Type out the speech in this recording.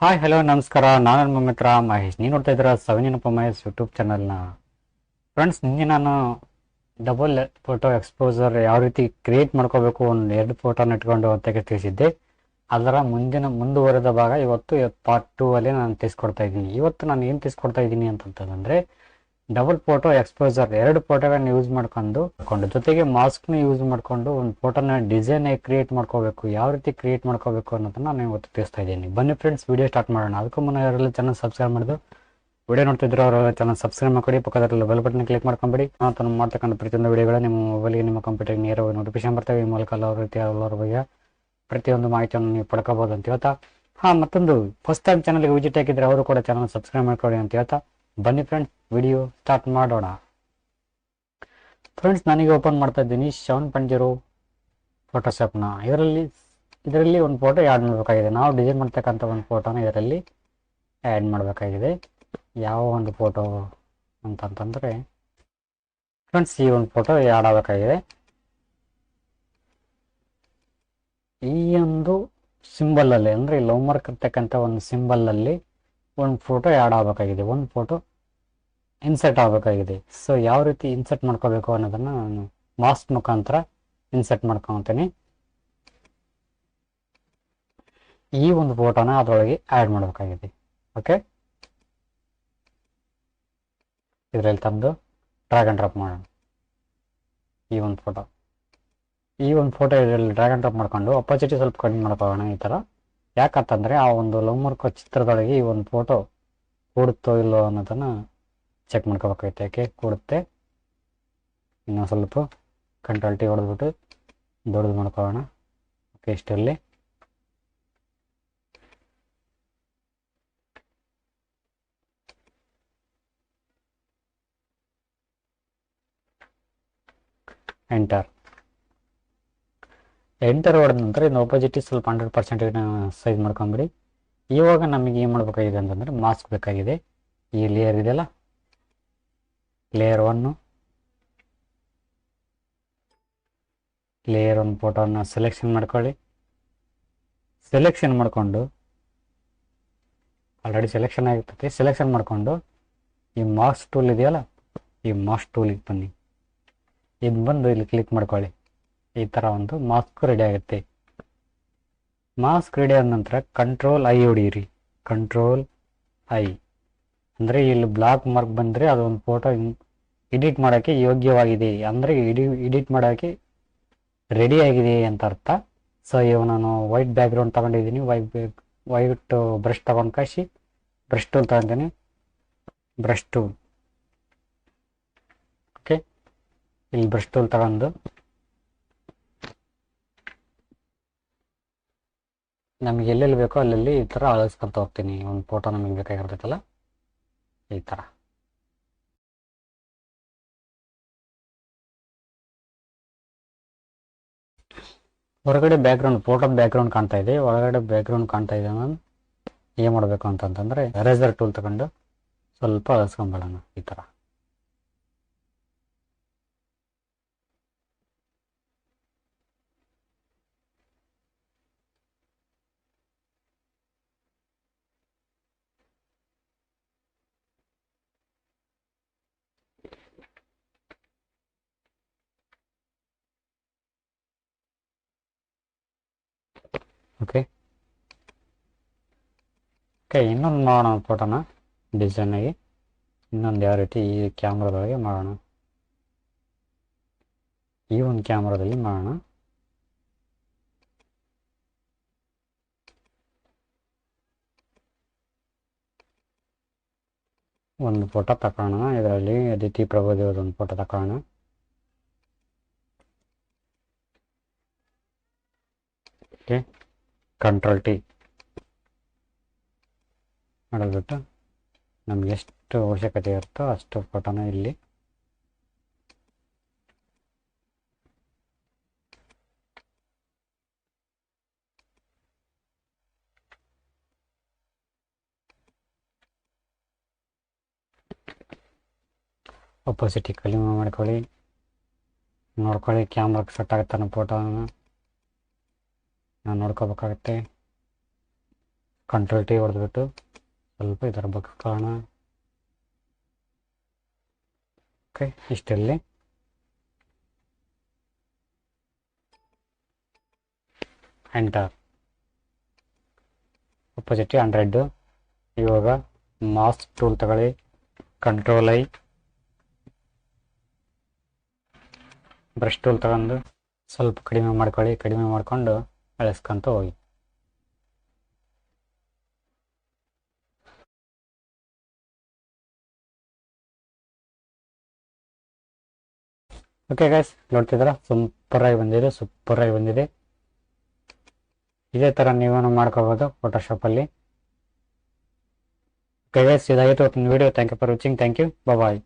Hi hello ನಮಸ್ಕಾರ. ನಾನು ನಿಮ್ಮ ಮಿತ್ರ ಮಹೇಶ್. ನೀವು ನೋಡ್ತಾ ಇದ್ದೀರಾ SAVI ನೆನಪು ಮಹೇಶ್ ಯೂಟ್ಯೂಬ್ ಚಾನಲ್ನ. ಫ್ರೆಂಡ್ಸ್, ನಿನ್ನೆ ನಾನು ಡಬಲ್ ಫೋಟೋ ಎಕ್ಸ್ಪೋಸರ್ ಯಾವ ರೀತಿ ಕ್ರಿಯೇಟ್ ಮಾಡ್ಕೋಬೇಕು, ಒಂದು 2 ಫೋಟೋನ ಇಟ್ಕೊಂಡು ಅಂತ ತಿಳಿಸಿದ್ದೆ. ಅದರ ಮುಂದುವರೆದ ಭಾಗ ಇವತ್ತು ಪಾರ್ಟ್ 2 ಅಲ್ಲಿ ನಾನು ತಿಳಿಸ್ಕೊಡ್ತಾ ಇದ್ದೀನಿ. ಇವತ್ತು ನಾನು ಏನು ತಿಳಿಸ್ಕೊಡ್ತಾ ಇದ್ದೀನಿ ಅಂತಂತಂದರೆ, ಡಬಲ್ ಫೋಟೋ ಎಕ್ಸ್ಪೋಸರ್ 2 ಫೋಟೋಗಳನ್ನ ಯೂಸ್ ಮಾಡ್ಕೊಂಡು ಜೊತೆಗೆ ಮಾಸ್ಕ್ನ ಯೂಸ್ ಮಾಡಿಕೊಂಡು ಒಂದು ಫೋಟೋನ ಡಿಸೈನ್ ಕ್ರಿಯೇಟ್ ಮಾಡ್ಕೋಬೇಕು, ಯಾವ ರೀತಿ ಕ್ರಿಯೇಟ್ ಮಾಡ್ಕೋಬೇಕು ಅನ್ನೋದನ್ನ ನಾನು ಇವತ್ತು ತಿಳಿಸ್ತಾ ಇದ್ದೀನಿ. ಬನ್ನಿ ಫ್ರೆಂಡ್ಸ್, ವಿಡಿಯೋ ಸ್ಟಾರ್ಟ್ ಮಾಡೋಣ. ಅದಕ್ಕೂ ಮುನ್ನ ಯಾರೆಲ್ಲ ಚಾನಲ್ ಸಬ್ಸ್ಕ್ರೈಬ್ ಮಾಡಿದ್ರು ವಿಡಿಯೋ ನೋಡ್ತಿದ್ರು ಅವರೆಲ್ಲ ಚಾನಲ್ ಸಬ್ಸ್ಕ್ರೈಬ್ ಮಾಡ್ಕೊಡಿ, ಪಕ್ಕದಲ್ಲಿ ಬೆಲ್ ಬಟನ್ ಕ್ಲಿಕ್ ಮಾಡ್ಕೊಂಬಿಡಿ. ನಾನು ಮಾಡ್ತಕ್ಕಂಥ ಪ್ರತಿಯೊಂದು ವಿಡಿಯೋಗಳು ನಿಮ್ಮ ಮೊಬೈಲ್ಗೆ, ನಿಮ್ಮ ಕಂಪ್ಯೂಟರ್ಗೆ ನೇರವಾಗಿ ನೋಟಿಫಿಕೇಶನ್ ಬರ್ತವೆ. ಈ ಮೂಲಕ ಹಲವಾರು ರೀತಿಯ ಹಲವಾರು ಬಗ್ಗೆ ಪ್ರತಿಯೊಂದು ಮಾಹಿತಿಯನ್ನು ನೀವು ಪಡ್ಕೋಬಹುದು ಅಂತ ಹೇಳ್ತಾ, ಮತ್ತೊಂದು ಫಸ್ಟ್ ಟೈಮ್ ಚಾನಲ್ಗೆ ವಿಸಿಟ್ ಹಾಕಿದ್ರೆ ಅವರು ಕೂಡ ಚಾನಲ್ ಸಬ್ಸ್ಕ್ರೈಬ್ ಮಾಡ್ಕೊಳ್ಳಿ ಅಂತ ಹೇಳ್ತಾ, ಬನ್ನಿ ಫ್ರೆಂಡ್ಸ್ ವಿಡಿಯೋ ಸ್ಟಾರ್ಟ್ ಮಾಡೋಣ. ಫ್ರೆಂಡ್ಸ್, ನನಗೆ ಓಪನ್ ಮಾಡ್ತಾ ಇದ್ದೀನಿ 7.0 ಫೋಟೋಶಾಪ್ನ. ಇದರಲ್ಲಿ ಒಂದು ಫೋಟೋ ಆ್ಯಡ್ ಮಾಡಬೇಕಾಗಿದೆ. ನಾವು ಡಿಸೈನ್ ಮಾಡ್ತಕ್ಕಂಥ ಒಂದು ಫೋಟೋನ ಇದರಲ್ಲಿ ಆ್ಯಡ್ ಮಾಡಬೇಕಾಗಿದೆ. ಯಾವ ಒಂದು ಫೋಟೋ ಅಂತಂತಂದರೆ ಫ್ರೆಂಡ್ಸ್, ಈ ಒಂದು ಫೋಟೋ ಆ್ಯಡ್ ಆಗಬೇಕಾಗಿದೆ. ಈ ಒಂದು ಸಿಂಬಲಲ್ಲಿ, ಅಂದರೆ ಲವ್ ಮಾರ್ಕ್ ಇರ್ತಕ್ಕಂಥ ಒಂದು ಸಿಂಬಲಲ್ಲಿ ಒಂದು ಫೋಟೋ ಆ್ಯಡ್ ಆಗಬೇಕಾಗಿದೆ, ಒಂದು ಫೋಟೋ ಇನ್ಸರ್ಟ್ ಆಗಬೇಕಾಗಿದೆ. ಸೊ ಯಾವ ರೀತಿ ಇನ್ಸರ್ಟ್ ಮಾಡ್ಕೋಬೇಕು ಅನ್ನೋದನ್ನು ನಾನು ಮಾಸ್ಕ್ ಮುಖಾಂತರ ಇನ್ಸರ್ಟ್ ಮಾಡ್ಕೊತೀನಿ. ಈ ಒಂದು ಫೋಟೋನ ಅದರೊಳಗೆ ಆ್ಯಡ್ ಮಾಡಬೇಕಾಗಿದೆ. ಓಕೆ, ಇದರಲ್ಲಿ ತಂದು ಡ್ರ್ಯಾಗ್ ಆ್ಯಂಡ್ ಡ್ರಾಪ್ ಮಾಡೋಣ. ಈ ಒಂದು ಫೋಟೋ ಇದರಲ್ಲಿ ಡ್ರ್ಯಾಗ್ ಆ್ಯಂಡ್ ಡ್ರಾಪ್ ಮಾಡ್ಕೊಂಡು ಅಪಾಸಿಟಿ ಸ್ವಲ್ಪ ಕಡಿಮೆ ಮಾಡ್ಕೊಳ್ಳೋಣ ಈ ಥರ. ಯಾಕಂತಂದರೆ ಆ ಒಂದು ಲವ್ ಮಾರ್ಕ್ ಚಿತ್ರದೊಳಗೆ ಈ ಒಂದು ಫೋಟೋ ಕೂಡುತ್ತೋ ಇಲ್ಲೋ ಅನ್ನೋದನ್ನು ಚೆಕ್ ಮಾಡ್ಕೋಬೇಕಾಗುತ್ತೆ. ಯಾಕೆ ಕೂಡುತ್ತೆ, ಇನ್ನೊಂದು ಸ್ವಲ್ಪ ಕಂಟ್ರೋಲ್ ಟಿ ಹೊಡೆದ್ಬಿಟ್ಟು ದೊಡ್ಡದು ಮಾಡ್ಕೊಳ್ಳೋಣ. ಓಕೆ, ಇಷ್ಟರಲ್ಲಿ ಎಂಟರ್ ಹೊಡೆದ ನಂತರ ಇನ್ನು ಅಪೋಸಿಟಿ ಸ್ವಲ್ಪ 100% ಸೈಜ್ ಮಾಡ್ಕೊಂಬಿಡಿ. ಇವಾಗ ನಮಗೆ ಏನು ಮಾಡಬೇಕಾಗಿದೆ ಅಂತಂದರೆ ಮಾಸ್ಕ್ ಬೇಕಾಗಿದೆ. ಈ ಲೇಯರ್ ಇದೆಯಲ್ಲ, ಲೇಯರ್ 1 ಫೋಟೋನ ಸೆಲೆಕ್ಷನ್ ಮಾಡ್ಕೊಳ್ಳಿ. ಸೆಲೆಕ್ಷನ್ ಮಾಡಿಕೊಂಡು ಆಲ್ರೆಡಿ ಸೆಲೆಕ್ಷನ್ ಆಗಿರ್ತೈತಿ. ಸೆಲೆಕ್ಷನ್ ಮಾಡಿಕೊಂಡು ಈ ಮಾಸ್ಕ್ ಟೂಲ್ ಇದೆಯಲ್ಲ, ಈ ಮಾಸ್ಕ್ ಟೂಲಿಗೆ ಬನ್ನಿ. ಇದು ಬಂದು ಇಲ್ಲಿ ಕ್ಲಿಕ್ ಮಾಡ್ಕೊಳ್ಳಿ. ಈ ಥರ ಒಂದು ಮಾಸ್ಕ್ ರೆಡಿ ಆಗುತ್ತೆ. ಮಾಸ್ಕ್ ರೆಡಿ ಆದ ನಂತರ ಕಂಟ್ರೋಲ್ ಐ ಹೊಡೀರಿ. ಕಂಟ್ರೋಲ್ ಐ ಅಂದರೆ ಇಲ್ಲಿ ಬ್ಲಾಕ್ ಮಾರ್ಕ್ ಬಂದರೆ ಅದೊಂದು ಫೋಟೋ ಎಡಿಟ್ ಮಾಡೋಕ್ಕೆ ಯೋಗ್ಯವಾಗಿದೆ, ಅಂದರೆ ಎಡಿಟ್ ಮಾಡೋಕ್ಕೆ ರೆಡಿ ಆಗಿದೆ ಅಂತ ಅರ್ಥ. ಸೊ ಇವಾಗ ನಾನು ವೈಟ್ ಬ್ಯಾಕ್ಗ್ರೌಂಡ್ ತೊಗೊಂಡಿದ್ದೀನಿ. ವೈಟ್ ಬ್ರಷ್ ತೊಗೊಂಡು ಕಾಯಿಸಿ ಬ್ರಷ್ ಟೂಲ್ ತೊಗೊತೀನಿ. ಬ್ರಷ್ ಟೂಲ್, ಓಕೆ, ಇಲ್ಲಿ ಬ್ರಷ್ ಟೂಲ್ ತಗೊಂಡು ನಮಗೆ ಎಲ್ಲೆಲ್ಲಿ ಬೇಕೋ ಅಲ್ಲೆಲ್ಲಿ ಈ ಥರ ಅಳಿಸ್ಕೊಂತ ಹೋಗ್ತೀನಿ. ಒಂದು ಫೋಟೋ ನಮಗೆ ಬೇಕಾಗಿರ್ತೈತಲ್ಲ ಈ ಥರ. ಹೊರಗಡೆ ಫೋಟೋ ಬ್ಯಾಕ್ಗ್ರೌಂಡ್ ಕಾಣ್ತಾ ಇದೆ, ಒಳಗಡೆ ಬ್ಯಾಕ್ಗ್ರೌಂಡ್ ಕಾಣ್ತಾ ಇದೆ. ನಾನು ಏನು ಮಾಡಬೇಕು ಅಂತಂತಂದರೆ ಎರೇಸರ್ ಟೂಲ್ ತಗೊಂಡು ಸ್ವಲ್ಪ ಅಳಿಸ್ಕೊಂಬಿಡೋಣ ಈ ಥರ. ಓಕೆ, ಇನ್ನೊಂದು ಮಾಡೋಣ ಫೋಟೋನ ಡಿಸೈನಾಗಿ. ಇನ್ನೊಂದು ಯಾವ ರೀತಿ ಈ ಕ್ಯಾಮ್ರಾದೊಳಗೆ ಮಾಡೋಣ, ಈ ಒಂದು ಕ್ಯಾಮ್ರಾದಲ್ಲಿ ಮಾಡೋಣ. ಒಂದು ಫೋಟೋ ತಗೊಳ್ಳೋಣ. ಇದರಲ್ಲಿ ಅದಿತಿ ಪ್ರಭುದೇವದ ಒಂದು ಫೋಟೋ ತಗೊಳ್ಳೋಣ. ಓಕೆ, ಕಂಟ್ರೋಲ್ ಟಿ ಮಾಡಿಬಿಟ್ಟು ನಮ್ಗೆ ಎಷ್ಟು ಅವಶ್ಯಕತೆ ಇರುತ್ತೋ ಅಷ್ಟು ಫೋಟೋನ ಇಲ್ಲಿ ಅಪೋಸಿಟಿ ಕಡಿಮೆ ಮಾಡ್ಕೊಳ್ಳಿ. ನೋಡ್ಕೊಳ್ಳಿ ಕ್ಯಾಮ್ರಾಗೆ ಸೆಟ್ ಆಗುತ್ತಾನೆ ಫೋಟೋನ ನಾನು ನೋಡ್ಕೋಬೇಕಾಗತ್ತೆ. ಕಂಟ್ರೋಲ್ ಟಿ ಹೊಡೆದ್ಬಿಟ್ಟು ಸ್ವಲ್ಪ ಇದರ ಬಗ್ಗೆ ಕಾರಣ. ಓಕೆ, ಇಷ್ಟಲ್ಲಿ ಎಂಟರ್. ಅಪೋಸಿಟಿ 100. ಇವಾಗ ಮಾಸ್ಕ್ ಟೂಲ್ ತಗೊಳ್ಳಿ, ಕಂಟ್ರೋಲ್ ಐ, ಬ್ರಷ್ ಟೂಲ್ ತಗೊಂಡು ಸ್ವಲ್ಪ ಕಡಿಮೆ ಮಾಡ್ಕೊಳ್ಳಿ. ಕಡಿಮೆ ಮಾಡ್ಕೊಂಡು ಅಳಿಸ್ಕೊಂತ ಹೋಗಿ. ಓಕೆ ಗೈಸ್, ನೋಡ್ತಿದ್ದೀರಾ ಸೂಪರಾಗಿ ಬಂದಿದೆ. ಇದೇ ಥರ ನೀವೇನು ಮಾಡ್ಕೋಬೋದು ಫೋಟೋಶಾಪಲ್ಲಿ. ಓಕೆ ಗೈಸ್, ಇದಾಗಿತ್ತು ಒಂದು video. Thank you for watching. Thank you. Bye.